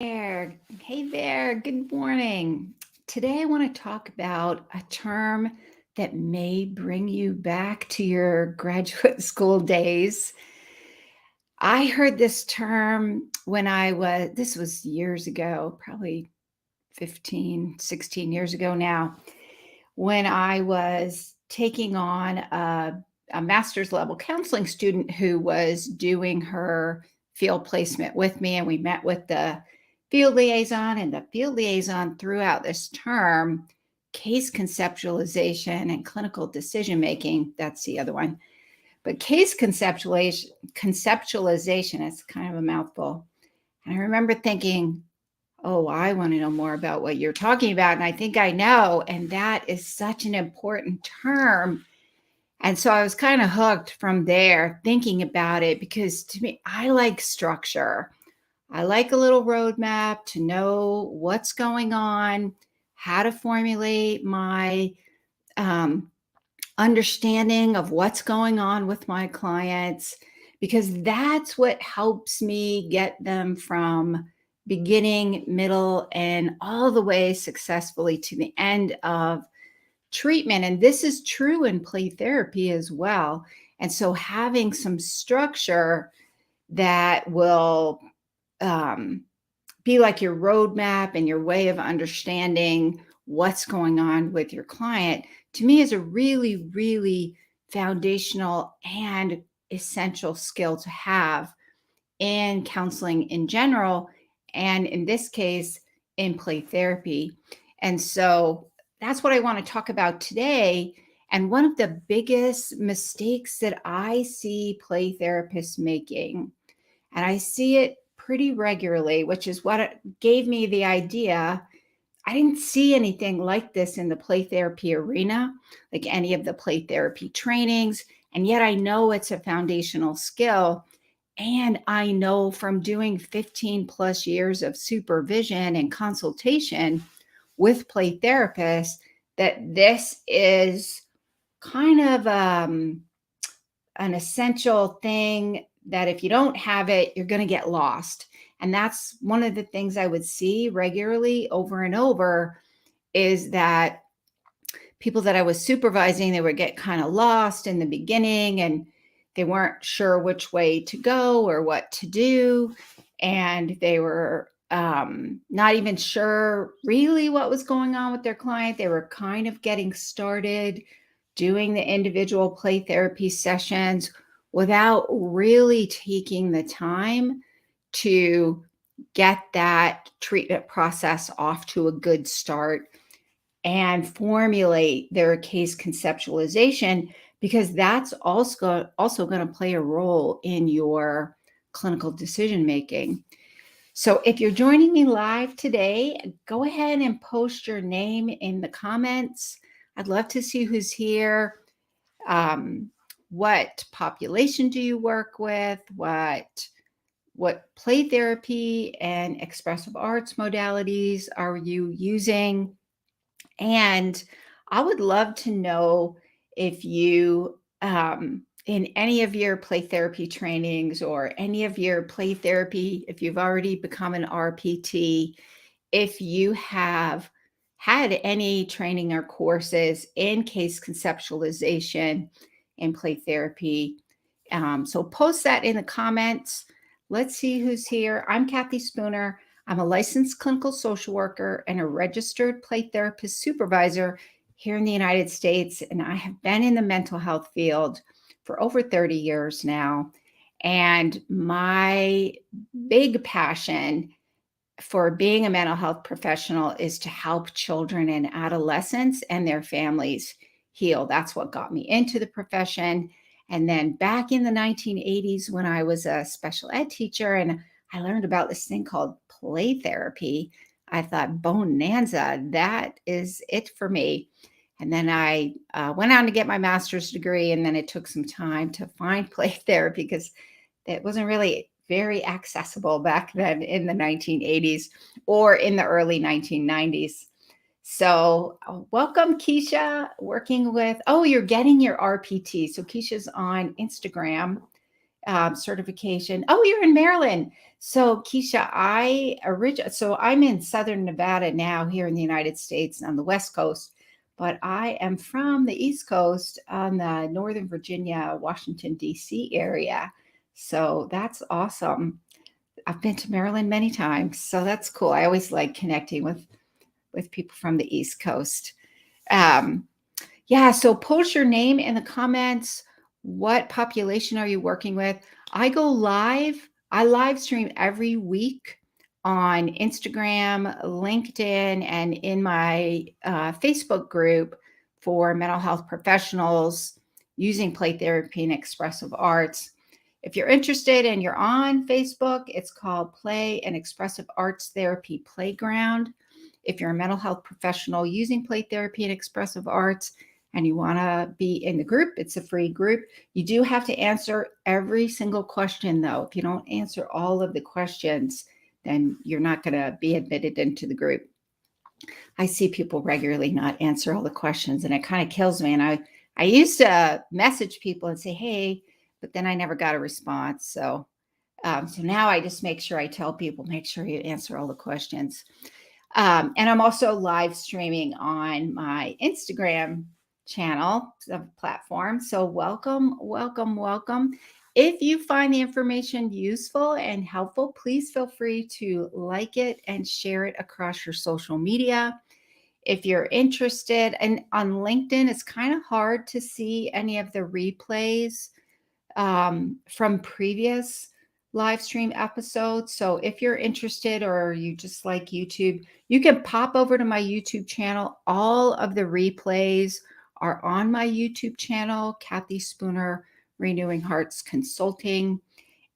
there. Hey there. Good morning. Today I want to talk about a term that may bring you back to your graduate school days. I heard this term this was years ago, probably 15, 16 years ago now, when I was taking on a master's level counseling student who was doing her field placement with me. And we met with the field liaison, and the field liaison threw out this term, case conceptualization and clinical decision making. That's the other one. But case conceptualization is kind of a mouthful. And I remember thinking, oh, I want to know more about what you're talking about. And I think I know. And that is such an important term. And so I was kind of hooked from there thinking about it, because to me, I like structure. I like a little roadmap to know what's going on, how to formulate my understanding of what's going on with my clients, because that's what helps me get them from beginning, middle, and all the way successfully to the end of treatment. And this is true in play therapy as well. And so having some structure that will be like your roadmap and your way of understanding what's going on with your client, to me, is a really, really foundational and essential skill to have in counseling in general, and in this case, in play therapy. And so that's what I want to talk about today. And one of the biggest mistakes that I see play therapists making, and I see it pretty regularly, which is what gave me the idea. I didn't see anything like this in the play therapy arena, like any of the play therapy trainings. And yet I know it's a foundational skill. And I know from doing 15 plus years of supervision and consultation with play therapists that this is kind of an essential thing, that if you don't have it, you're going to get lost. And that's one of the things I would see regularly over and over, is that people that I was supervising, they would get kind of lost in the beginning, and they weren't sure which way to go or what to do. And they were not even sure really what was going on with their client. They were kind of getting started doing the individual play therapy sessions without really taking the time to get that treatment process off to a good start and formulate their case conceptualization, because that's also going to play a role in your clinical decision making. So if you're joining me live today, go ahead and post your name in the comments. I'd love to see who's here. What population do you work with? What play therapy and expressive arts modalities are you using? And I would love to know if you, in any of your play therapy trainings or any of your play therapy, if you've already become an RPT, if you have had any training or courses in case conceptualization in play therapy. So post that in the comments. Let's see who's here. I'm Kathy Spooner. I'm a licensed clinical social worker and a registered play therapist supervisor here in the United States. And I have been in the mental health field for over 30 years now. And my big passion for being a mental health professional is to help children and adolescents and their families heal. That's what got me into the profession. And then back in the 1980s, when I was a special ed teacher and I learned about this thing called play therapy, I thought, bonanza, that is it for me. And then I went on to get my master's degree, and then it took some time to find play therapy because it wasn't really very accessible back then in the 1980s or in the early 1990s. So welcome, Keisha, working with, you're getting your RPT. So Keisha's on Instagram certification. Oh, you're in Maryland. So Keisha, so I'm in Southern Nevada now here in the United States on the West Coast, but I am from the East Coast on the Northern Virginia, Washington, D.C. area. So that's awesome. I've been to Maryland many times, so that's cool. I always like connecting with people from the East Coast. Um, yeah, so post your name in the comments. What population are you working with? I go live. I live stream every week on Instagram, LinkedIn, and in my Facebook group for mental health professionals using play therapy and expressive arts. If you're interested and you're on Facebook, it's called Play and Expressive Arts Therapy Playground. If you're a mental health professional using play therapy and expressive arts, and you want to be in the group, it's a free group. You do have to answer every single question, though. If you don't answer all of the questions, then you're not going to be admitted into the group. I see people regularly not answer all the questions, and it kind of kills me. And I used to message people and say, hey, but then I never got a response. So now I just make sure I tell people, make sure you answer all the questions. And I'm also live streaming on my Instagram channel platform. So welcome, welcome, welcome. If you find the information useful and helpful, please feel free to like it and share it across your social media. If you're interested, and on LinkedIn, it's kind of hard to see any of the replays from previous live stream episodes. So if you're interested or you just like YouTube, you can pop over to my YouTube channel. All of the replays are on my YouTube channel, Kathy Spooner, Renewing Hearts Consulting.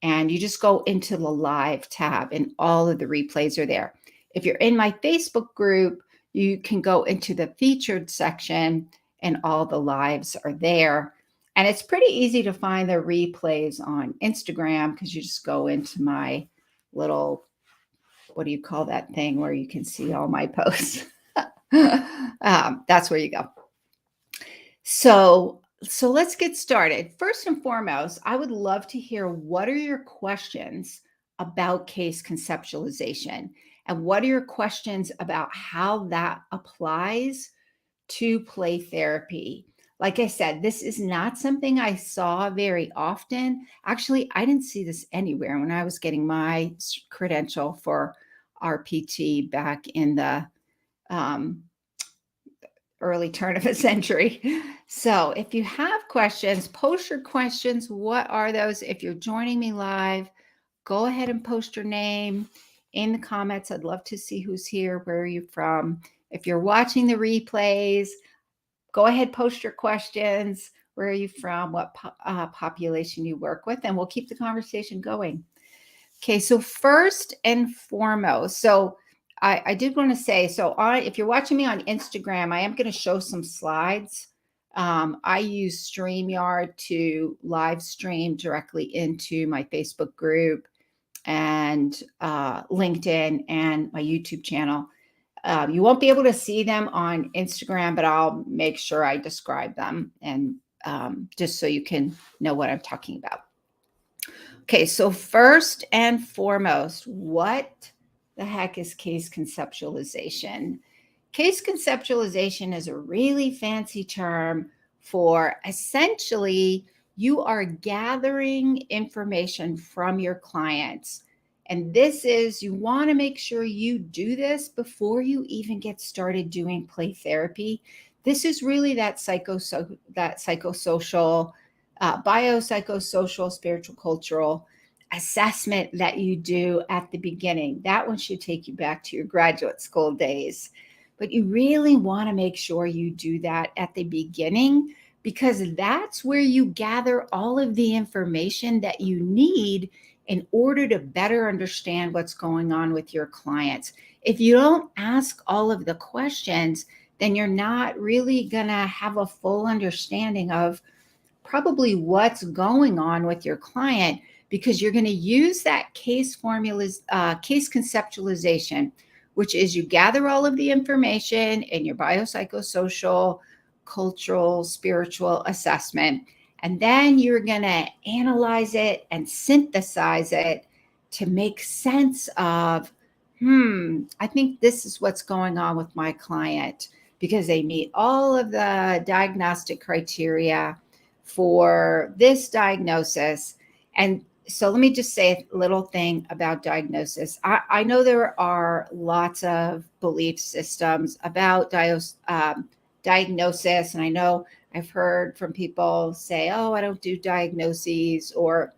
And you just go into the live tab and all of the replays are there. If you're in my Facebook group, you can go into the featured section and all the lives are there. And it's pretty easy to find the replays on Instagram because you just go into my little, what do you call that thing where you can see all my posts? That's where you go. So let's get started. First and foremost, I would love to hear what are your questions about case conceptualization and what are your questions about how that applies to play therapy. Like I said, this is not something I saw very often. Actually, I didn't see this anywhere when I was getting my credential for RPT back in the early turn of a century. So if you have questions, post your questions. What are those? If you're joining me live, go ahead and post your name in the comments. I'd love to see who's here. Where are you from? If you're watching the replays, go ahead, post your questions. Where are you from? What population you work with? And we'll keep the conversation going. Okay, so first and foremost, so I did want to say, so if you're watching me on Instagram, I am going to show some slides. I use StreamYard to live stream directly into my Facebook group and LinkedIn and my YouTube channel. You won't be able to see them on Instagram, but I'll make sure I describe them and just so you can know what I'm talking about. Okay, so first and foremost, what the heck is case conceptualization? Case conceptualization is a really fancy term for essentially you are gathering information from your clients. And this is, you want to make sure you do this before you even get started doing play therapy. This is really that psychosocial, biopsychosocial, spiritual, cultural assessment that you do at the beginning. That one should take you back to your graduate school days. But you really want to make sure you do that at the beginning because that's where you gather all of the information that you need in order to better understand what's going on with your clients. If you don't ask all of the questions, then you're not really going to have a full understanding of probably what's going on with your client because you're going to use that case conceptualization, which is you gather all of the information in your biopsychosocial, cultural, spiritual assessment, and then you're going to analyze it and synthesize it to make sense of, I think this is what's going on with my client because they meet all of the diagnostic criteria for this diagnosis. And so let me just say a little thing about diagnosis. I know there are lots of belief systems about diagnosis. And I know I've heard from people say, oh, I don't do diagnoses, or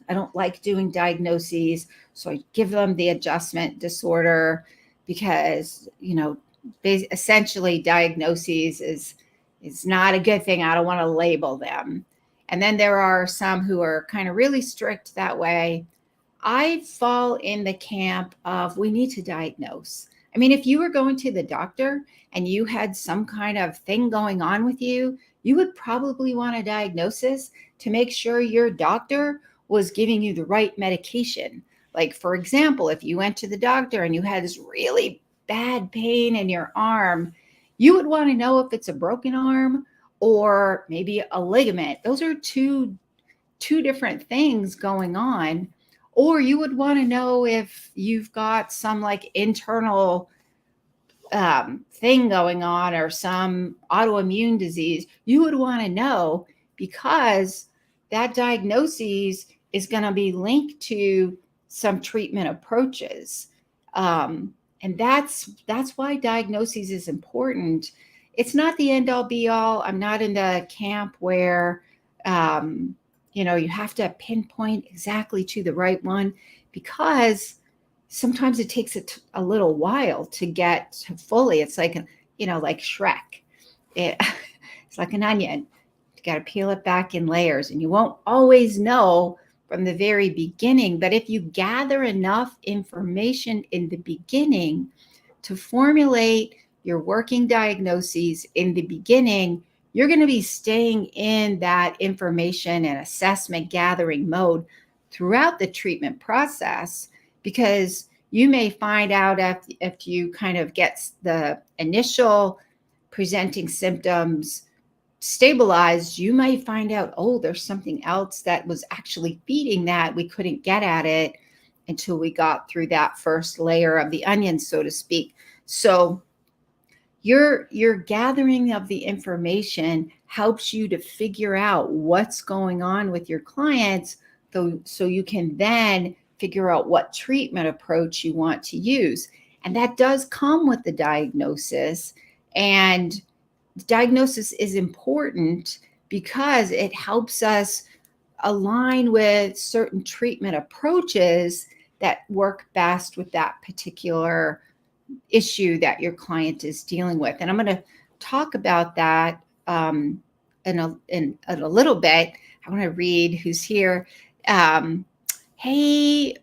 I don't like doing diagnoses. So I give them the adjustment disorder because, essentially diagnoses is not a good thing. I don't want to label them. And then there are some who are kind of really strict that way. I fall in the camp of we need to diagnose. I mean, if you were going to the doctor and you had some kind of thing going on with you, you would probably want a diagnosis to make sure your doctor was giving you the right medication. Like, for example, if you went to the doctor and you had this really bad pain in your arm, you would want to know if it's a broken arm or maybe a ligament. Those are two different things going on. Or you would want to know if you've got some like internal thing going on or some autoimmune disease. You would want to know because that diagnosis is going to be linked to some treatment approaches. And that's why diagnosis is important. It's not the end all be all. I'm not in the camp where you have to pinpoint exactly to the right one, because sometimes it takes a little while to get to fully. It's like, like Shrek. It's like an onion. You got to peel it back in layers, and you won't always know from the very beginning. But if you gather enough information in the beginning to formulate your working diagnoses in the beginning, you're going to be staying in that information and assessment gathering mode throughout the treatment process, because you may find out if you kind of get the initial presenting symptoms stabilized, you might find out, oh, there's something else that was actually feeding that. We couldn't get at it until we got through that first layer of the onion, so to speak. So your gathering of the information helps you to figure out what's going on with your clients, so you can then figure out what treatment approach you want to use. And that does come with the diagnosis. And the diagnosis is important because it helps us align with certain treatment approaches that work best with that particular issue that your client is dealing with. And I'm going to talk about that in a little bit. I want to read who's here. Hey,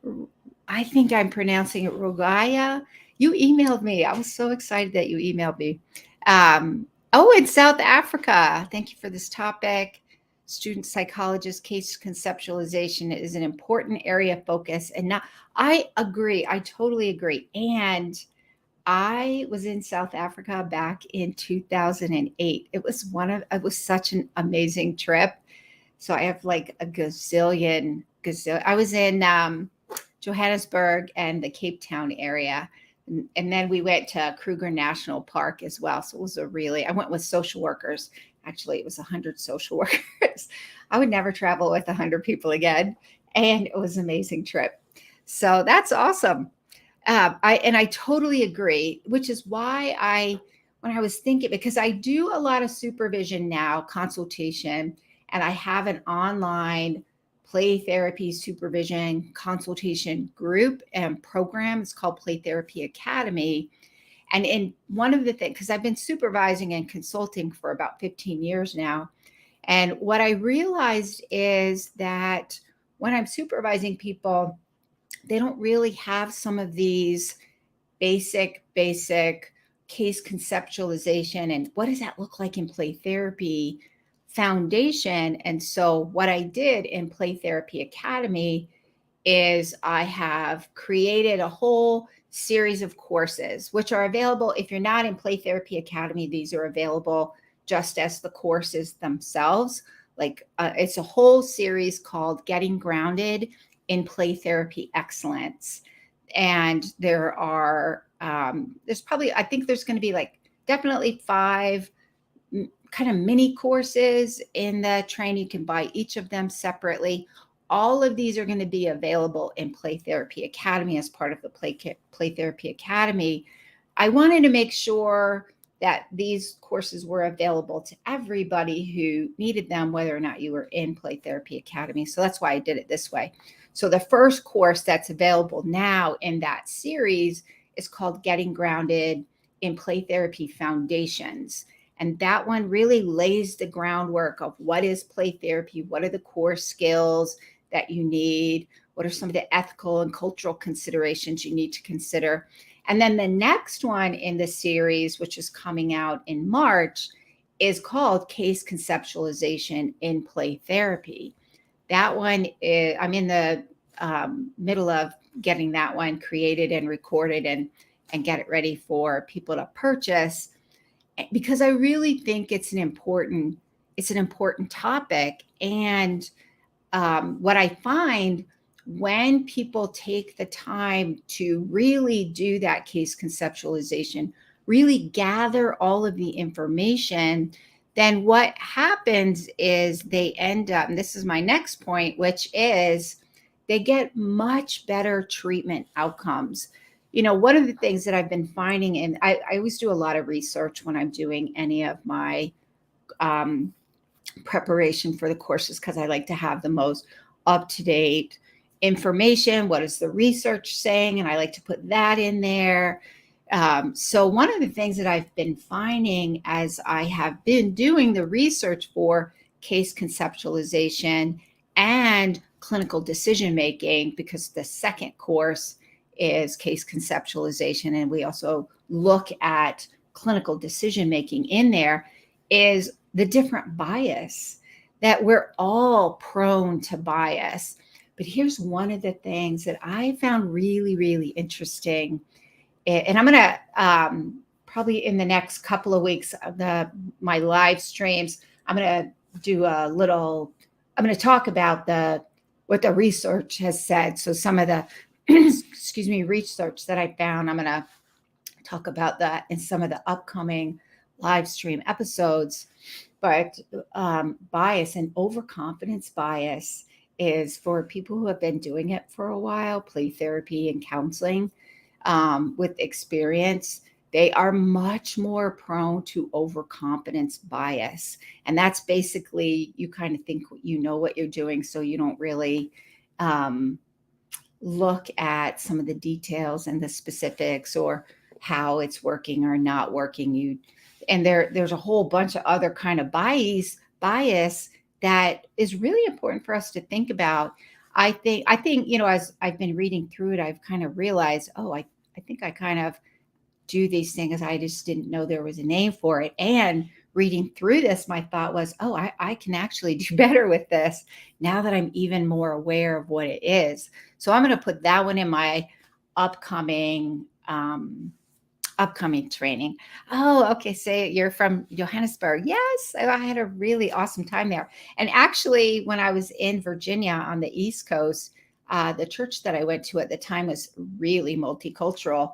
I think I'm pronouncing it Rogaya. You emailed me. I was so excited that you emailed me. In South Africa. Thank you for this topic. Student psychologist case conceptualization is an important area of focus. And now I agree. I totally agree. And I was in South Africa back in 2008. It was such an amazing trip. So I have like a gazillion. I was in Johannesburg and the Cape Town area. And then we went to Kruger National Park as well. So it was I went with social workers. Actually, it was 100 social workers. I would never travel with 100 people again. And it was an amazing trip. So that's awesome. I totally agree, which is why when I was thinking, because I do a lot of supervision now, consultation, and I have an online play therapy supervision consultation group and program. It's called Play Therapy Academy. And in one of the things, because I've been supervising and consulting for about 15 years now. And what I realized is that when I'm supervising people, they don't really have some of these basic case conceptualization and what does that look like in play therapy foundation. And so what I did in Play Therapy Academy is I have created a whole series of courses, which are available. If you're not in Play Therapy Academy, these are available just as the courses themselves. Like it's a whole series called Getting Grounded in play therapy excellence. And there's probably, I think there's going to be like definitely 5 kind of mini courses in the training. You can buy each of them separately. All of these are going to be available in Play Therapy Academy as part of the Play Therapy Academy. I wanted to make sure that these courses were available to everybody who needed them, whether or not you were in Play Therapy Academy. So that's why I did it this way. So the first course that's available now in that series is called Getting Grounded in Play Therapy Foundations. And that one really lays the groundwork of what is play therapy, what are the core skills that you need, what are some of the ethical and cultural considerations you need to consider. And then the next one in the series, which is coming out in March, is called Case Conceptualization in Play Therapy. That one is, I'm in the middle of getting that one created and recorded and get it ready for people to purchase, because I really think it's an important topic. And what I find when people take the time to really do that case conceptualization, really gather all of the information, then what happens is they end up, and this is my next point, which is they get much better treatment outcomes. One of the things that I've been finding, and I always do a lot of research when I'm doing any of my preparation for the courses, because I like to have the most up-to-date information. What is the research saying? And I like to put that in there. So one of the things that I've been finding as I have been doing the research for case conceptualization and clinical decision making, because the second course is case conceptualization, and we also look at clinical decision making in there, is the different bias, that we're all prone to bias. But here's one of the things that I found really, really interesting. And I'm going to probably in the next couple of weeks, my live streams, I'm going to talk about what the research has said. So some of the, research that I found, I'm going to talk about that in some of the upcoming live stream episodes. But bias and overconfidence bias is for people who have been doing it for a while, play therapy and counseling with experience. They are much more prone to overconfidence bias. And that's basically, you kind of think you know what you're doing, so you don't really look at some of the details and the specifics or how it's working or not working. And there's a whole bunch of other kind of bias that is really important for us to think about. I think, as I've been reading through it, I've kind of realized, I think I kind of do these things. I just didn't know there was a name for it. And reading through this, my thought was, I can actually do better with this now that I'm even more aware of what it is. So I'm going to put that one in my upcoming training. Oh, okay. Say you're from Johannesburg. Yes, I had a really awesome time there. And actually, when I was in Virginia on the East Coast, the church that I went to at the time was really multicultural.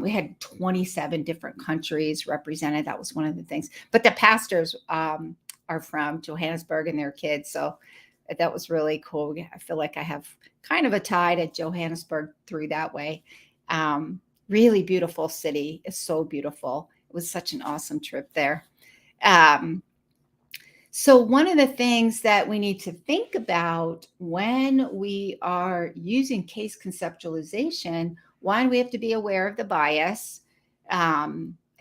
We had 27 different countries represented. That was one of the things. But the pastors are from Johannesburg and their kids. So that was really cool. I feel like I have kind of a tie to Johannesburg through that way. Really beautiful city. It's so beautiful. It was such an awesome trip there. So one of the things that we need to think about when we are using case conceptualization, one, we have to be aware of the bias. I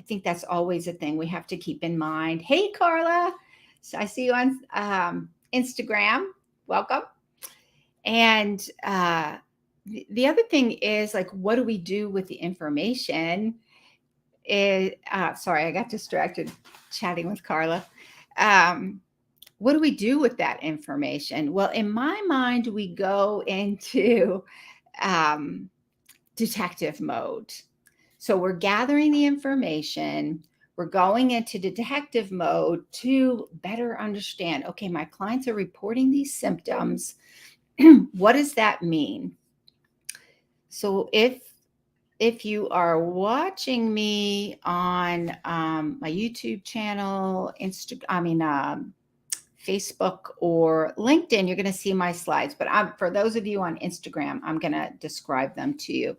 think that's always a thing we have to keep in mind. Hey, Carla. So I see you on Instagram. Welcome. And the other thing is, like, what do we do with the information? Sorry, I got distracted chatting with Carla. What do we do with that information? Well, in my mind, we go into detective mode. So we're gathering the information. We're going into detective mode to better understand, okay, my clients are reporting these symptoms. What does that mean? So if you are watching me on my YouTube channel, Facebook or LinkedIn, you're going to see my slides. But for those of you on Instagram, I'm going to describe them to you.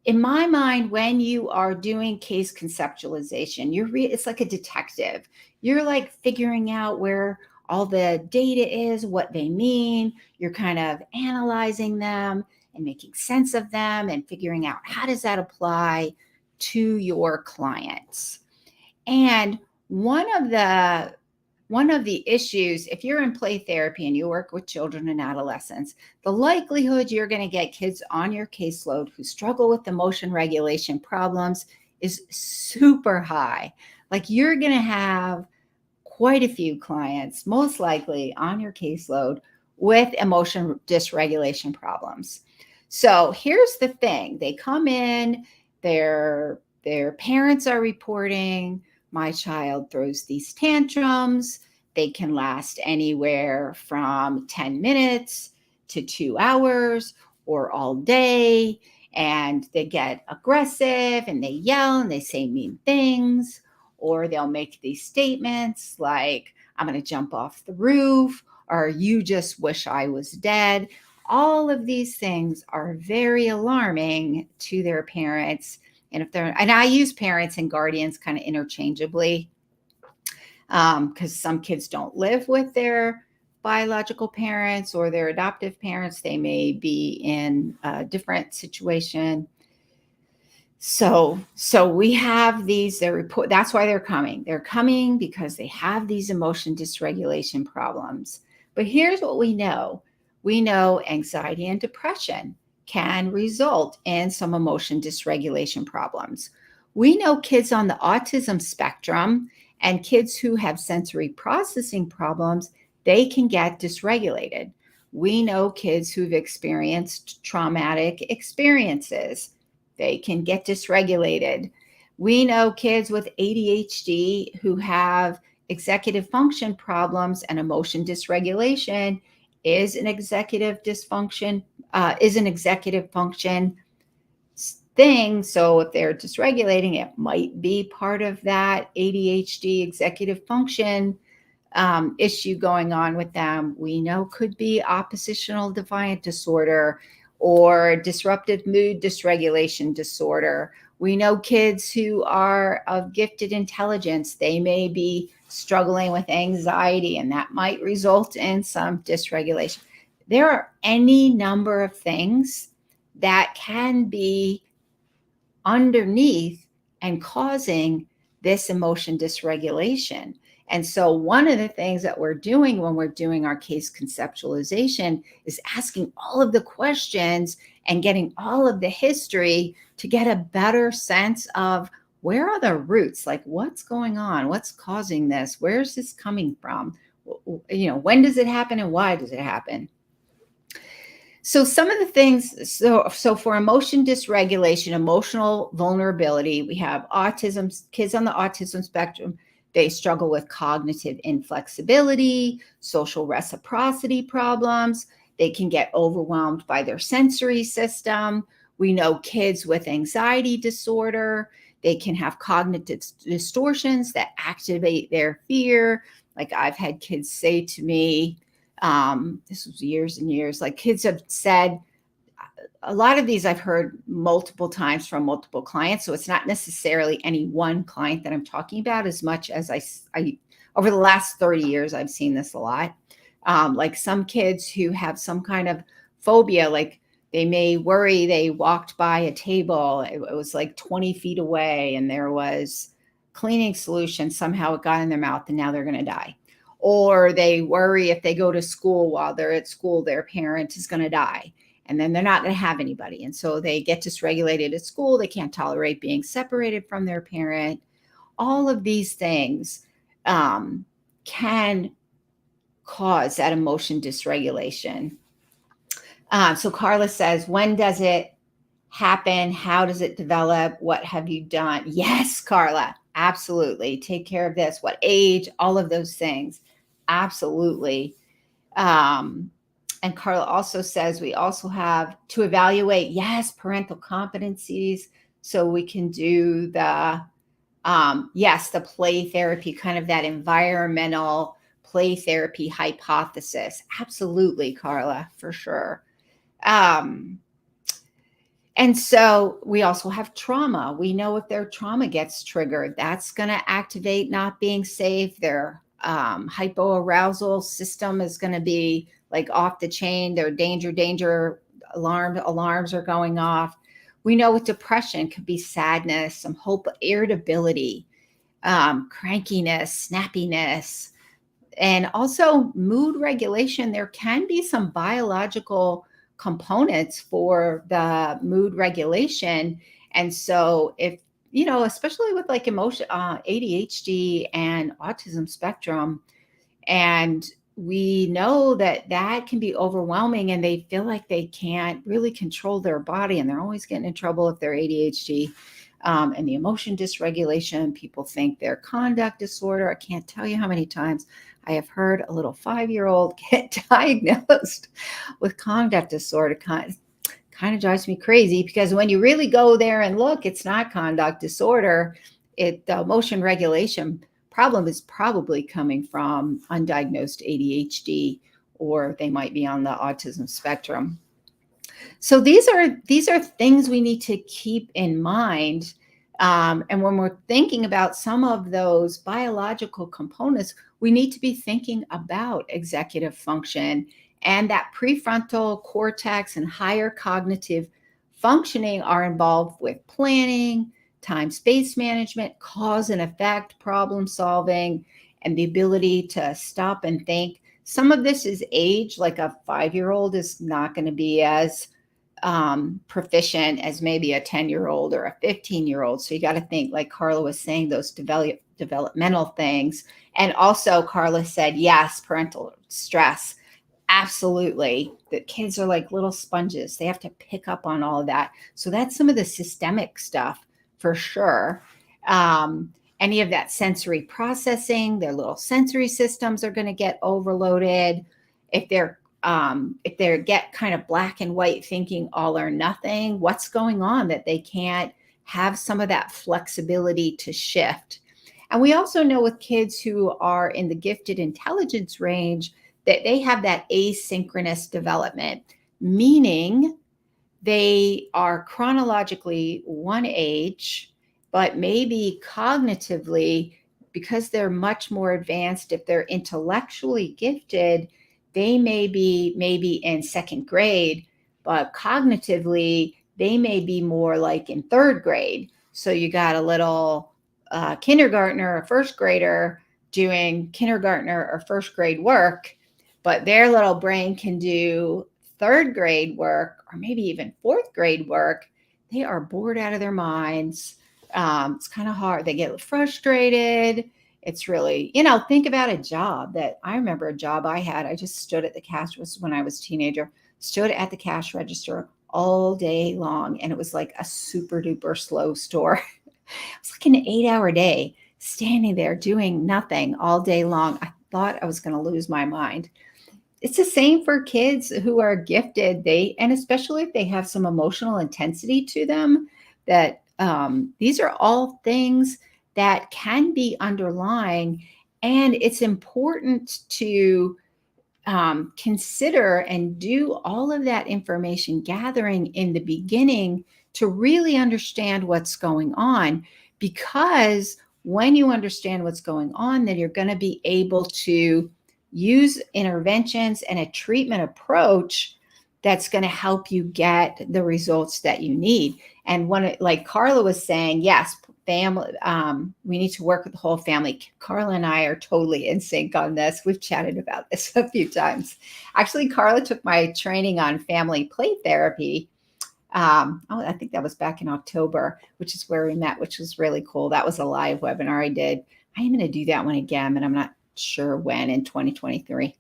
In my mind, when you are doing case conceptualization, it's like a detective. You're like figuring out where all the data is, what they mean. You're kind of analyzing them and making sense of them and figuring out how does that apply to your clients. And one of the issues, if you're in play therapy and you work with children and adolescents, the likelihood you're going to get kids on your caseload who struggle with emotion regulation problems is super high. Like you're going to have quite a few clients, most likely on your caseload with emotion dysregulation problems. So here's the thing. They come in, their parents are reporting, my child throws these tantrums. They can last anywhere from 10 minutes to 2 hours or all day. And they get aggressive and they yell and they say mean things, or they'll make these statements like, I'm going to jump off the roof, or you just wish I was dead. All of these things are very alarming to their parents. And I use parents and guardians kind of interchangeably, because some kids don't live with their biological parents or their adoptive parents. They may be in a different situation. So we have these, that's why they're coming. They're coming because they have these emotion dysregulation problems. But here's what we know. We know anxiety and depression can result in some emotion dysregulation problems. We know kids on the autism spectrum and kids who have sensory processing problems, they can get dysregulated. We know kids who've experienced traumatic experiences, they can get dysregulated. We know kids with ADHD who have executive function problems and emotion dysregulation is an executive function thing. So if they're dysregulating, it might be part of that ADHD executive function issue going on with them. We know could be oppositional defiant disorder or disruptive mood dysregulation disorder. We know kids who are of gifted intelligence, they may be struggling with anxiety, and that might result in some dysregulation. There are any number of things that can be underneath and causing this emotion dysregulation. And so one of the things that we're doing when we're doing our case conceptualization is asking all of the questions and getting all of the history to get a better sense of where are the roots, like what's going on, what's causing this, where's this coming from, when does it happen and why does it happen? So some of the things, so for emotion dysregulation, emotional vulnerability, we have autism, kids on the autism spectrum, they struggle with cognitive inflexibility, social reciprocity problems. They can get overwhelmed by their sensory system. We know kids with anxiety disorder, they can have cognitive distortions that activate their fear. Like I've had kids say to me, this was years and years, like kids have said, a lot of these I've heard multiple times from multiple clients. So it's not necessarily any one client that I'm talking about as much as I over the last 30 years, I've seen this a lot. Like some kids who have some kind of phobia, like they may worry they walked by a table, it was like 20 feet away and there was cleaning solution, somehow it got in their mouth and now they're going to die. Or they worry if they go to school, while they're at school, their parent is going to die and then they're not going to have anybody. And so they get dysregulated at school. They can't tolerate being separated from their parent. All of these things can cause that emotion dysregulation. So Carla says, when does it happen? How does it develop? What have you done? Yes, Carla, absolutely. Take care of this. What age? All of those things. Absolutely. And Carla also says we also have to evaluate, yes, parental competencies. So we can do the, yes, the play therapy, kind of that environmental play therapy hypothesis. Absolutely, Carla, for sure. And so we also have trauma. We know if their trauma gets triggered, that's going to activate not being safe. Their hypoarousal system is going to be like off the chain. Their danger alarms are going off. We know with depression could be sadness, some hope, irritability, crankiness, snappiness, and also mood regulation. There can be some biological components for the mood regulation. And so if, especially with like emotion, ADHD and autism spectrum, and we know that that can be overwhelming and they feel like they can't really control their body and they're always getting in trouble if they're ADHD. And the emotion dysregulation, people think they're conduct disorder. I can't tell you how many times I have heard a little 5-year-old get diagnosed with conduct disorder. Kind of drives me crazy because when you really go there and look, it's not conduct disorder. The emotion regulation problem is probably coming from undiagnosed ADHD, or they might be on the autism spectrum. So these are things we need to keep in mind. And when we're thinking about some of those biological components, we need to be thinking about executive function, and that prefrontal cortex and higher cognitive functioning are involved with planning, time space management, cause and effect, problem solving, and the ability to stop and think. Some of this is age, like a 5-year-old is not going to be as proficient as maybe a 10-year-old or a 15-year-old. So you got to think, like Carla was saying, those developmental things. And also Carla said, yes, parental stress. Absolutely. The kids are like little sponges. They have to pick up on all of that. So that's some of the systemic stuff for sure. Any of that sensory processing, their little sensory systems are going to get overloaded. If they get kind of black and white thinking all or nothing, what's going on that they can't have some of that flexibility to shift? And we also know with kids who are in the gifted intelligence range that they have that asynchronous development, meaning they are chronologically one age, but maybe cognitively, because they're much more advanced, if they're intellectually gifted, they may be maybe in second grade, but cognitively, they may be more like in third grade. So you got a little kindergartner or first grader doing kindergartner or first grade work, but their little brain can do third grade work or maybe even fourth grade work. They are bored out of their minds. It's kind of hard. They get frustrated. It's really, think about a job that I remember a job I had. I just stood at the cash when I was a teenager, stood at the cash register all day long. And it was like a super duper slow store. It was like an 8-hour day standing there doing nothing all day long. I thought I was going to lose my mind. It's the same for kids who are gifted. And especially if they have some emotional intensity to them, that these are all things that can be underlying. And it's important to consider and do all of that information gathering in the beginning to really understand what's going on. Because when you understand what's going on, then you're going to be able to use interventions and a treatment approach that's going to help you get the results that you need. And like Carla was saying, yes, family, we need to work with the whole family. Carla and I are totally in sync on this. We've chatted about this a few times. Actually, Carla took my training on family play therapy. I think that was back in October, which is where we met, which was really cool. That was a live webinar I did. I am going to do that one again, but I'm not sure when in 2023.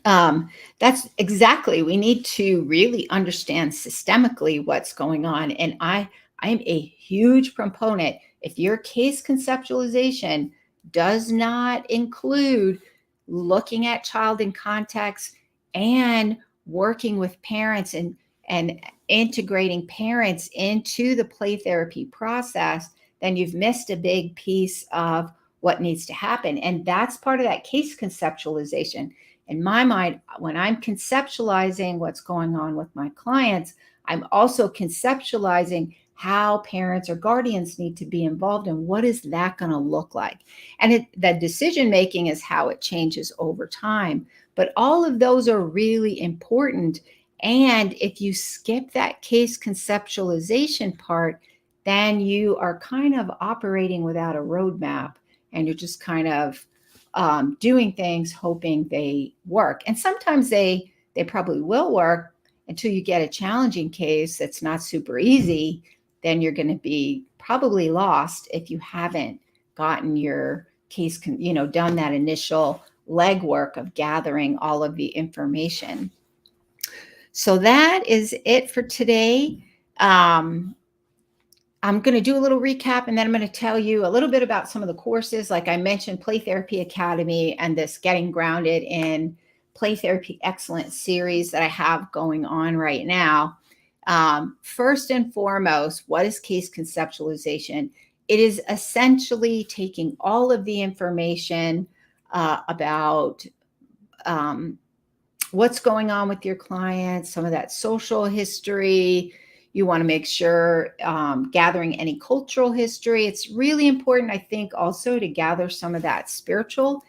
That's exactly, we need to really understand systemically what's going on. And I am a huge proponent. If your case conceptualization does not include looking at child in context and working with parents and integrating parents into the play therapy process, then you've missed a big piece of what needs to happen. And that's part of that case conceptualization. In my mind, when I'm conceptualizing what's going on with my clients, I'm also conceptualizing how parents or guardians need to be involved and what is that going to look like. And the decision making is how it changes over time. But all of those are really important. And if you skip that case conceptualization part, then you are kind of operating without a roadmap, and you're just kind of doing things hoping they work. And sometimes they probably will work until you get a challenging case that's not super easy. Then you're going to be probably lost if you haven't gotten your case, done that initial legwork of gathering all of the information. So that is it for today. I'm going to do a little recap, and then I'm going to tell you a little bit about some of the courses. Like I mentioned, Play Therapy Academy and this Getting Grounded in Play Therapy Excellence series that I have going on right now. First and foremost, what is case conceptualization? It is essentially taking all of the information about what's going on with your clients, some of that social history. You want to make sure gathering any cultural history. It's really important, I think, also to gather some of that spiritual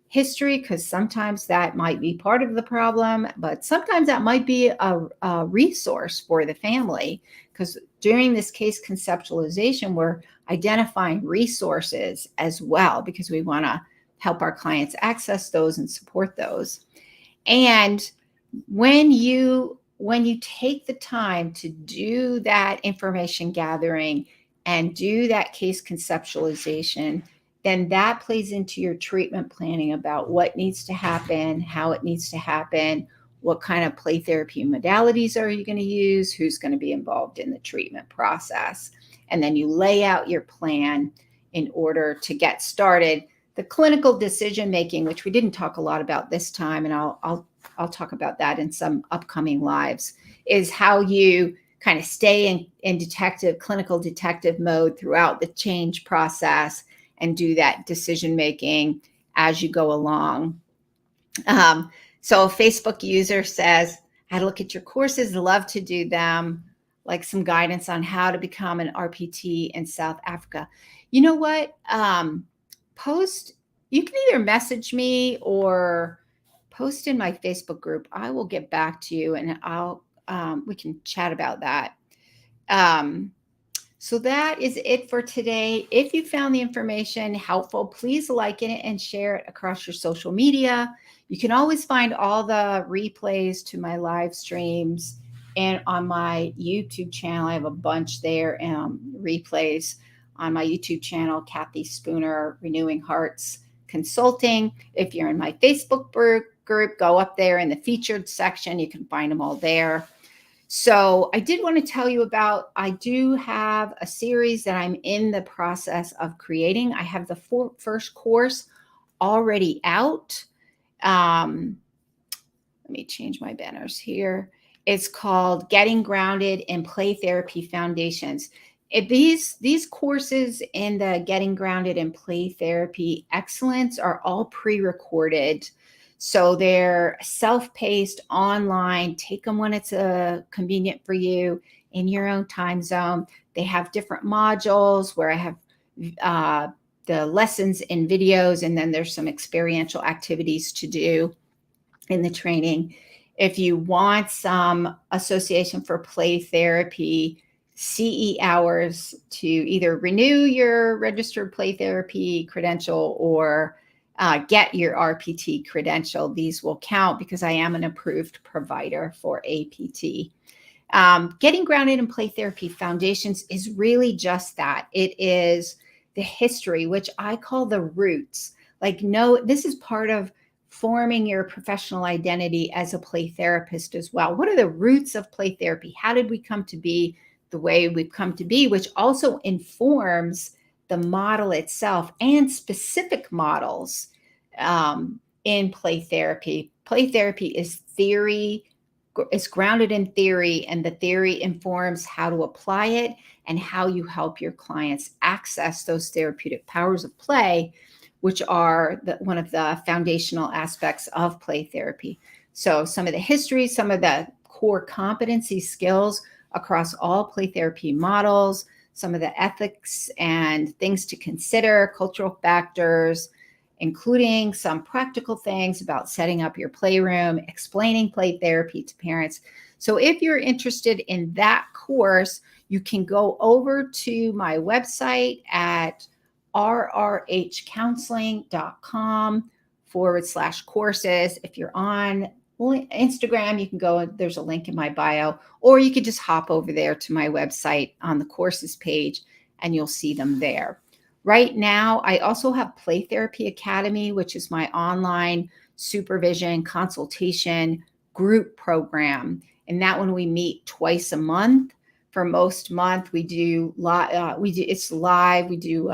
history, because sometimes that might be part of the problem, but sometimes that might be a resource for the family, because during this case conceptualization, we're identifying resources as well, because we want to help our clients access those and support those. And when you take the time to do that information gathering and do that case conceptualization, then that plays into your treatment planning about what needs to happen, how it needs to happen, what kind of play therapy modalities are you going to use, who's going to be involved in the treatment process. And then you lay out your plan in order to get started. The clinical decision making, which we didn't talk a lot about this time, and I'll talk about that in some upcoming lives, is how you kind of stay in clinical detective mode throughout the change process and do that decision making as you go along. So a Facebook user says, "How to look at your courses, love to do them, like some guidance on how to become an RPT in South Africa." You know what? You can either message me or post in my Facebook group. I will get back to you, and we can chat about that. So that is it for today. If you found the information helpful, please like it and share it across your social media. You can always find all the replays to my live streams and on my YouTube channel. I have a bunch there, replays on my YouTube channel, Kathy Spooner, Renewing Hearts Consulting. If you're in my Facebook group, go up there in the featured section. You can find them all there. So I did want to tell you I do have a series that I'm in the process of creating. I have the first course already out. Let me change my banners here. It's called Getting Grounded in Play Therapy Foundations. These courses in the Getting Grounded in Play Therapy Excellence are all pre-recorded. So they're self-paced, online. Take them when it's convenient for you in your own time zone. They have different modules where I have the lessons in videos, and then there's some experiential activities to do in the training. If you want some Association for Play Therapy CE hours to either renew your registered play therapy credential or get your RPT credential, these will count because I am an approved provider for APT. Getting Grounded in Play Therapy Foundations is really just that. It is the history, which I call the roots. This is part of forming your professional identity as a play therapist as well. What are the roots of play therapy? How did we come to be the way we've come to be, which also informs the model itself and specific models in play therapy. Play therapy is theory it's grounded in theory, and the theory informs how to apply it and how you help your clients access those therapeutic powers of play, which are one of the foundational aspects of play therapy. So some of the history, some of the core competency skills across all play therapy models, some of the ethics and things to consider, cultural factors, including some practical things about setting up your playroom, explaining play therapy to parents. So if you're interested in that course, you can go over to my website at rrhcounseling.com/courses. If you're on Instagram, you can go, there's a link in my bio, or you could just hop over there to my website on the courses page and you'll see them there. Right now, I also have Play Therapy Academy, which is my online supervision consultation group program. And that one we meet twice a month. For most month, we do it's live. We do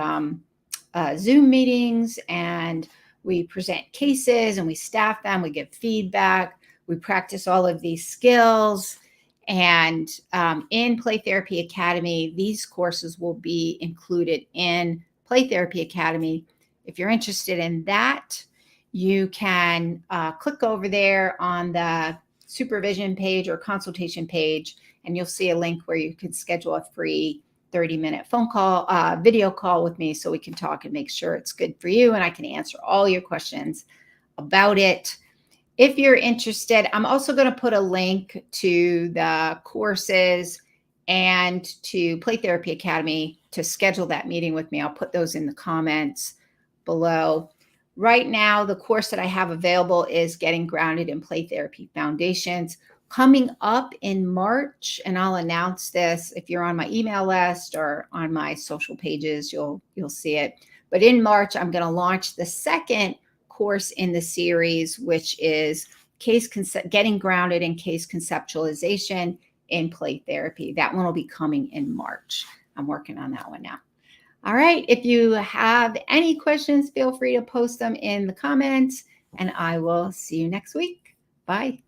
Zoom meetings, and we present cases and we staff them. We give feedback. We practice all of these skills. And in Play Therapy Academy, these courses will be included in Play Therapy Academy. If you're interested in that, you can click over there on the supervision page or consultation page, and you'll see a link where you can schedule a free 30-minute phone call, video call with me, so we can talk and make sure it's good for you and I can answer all your questions about it. If you're interested, I'm also going to put a link to the courses and to Play Therapy Academy to schedule that meeting with me. I'll put those in the comments below. Right now, the course that I have available is Getting Grounded in Play Therapy Foundations. Coming up in March, and I'll announce this if you're on my email list or on my social pages, you'll see it. But in March, I'm going to launch the second course in the series, which is Getting Grounded in Case Conceptualization in Play Therapy. That one will be coming in March. I'm working on that one now. All right. If you have any questions, feel free to post them in the comments, and I will see you next week. Bye.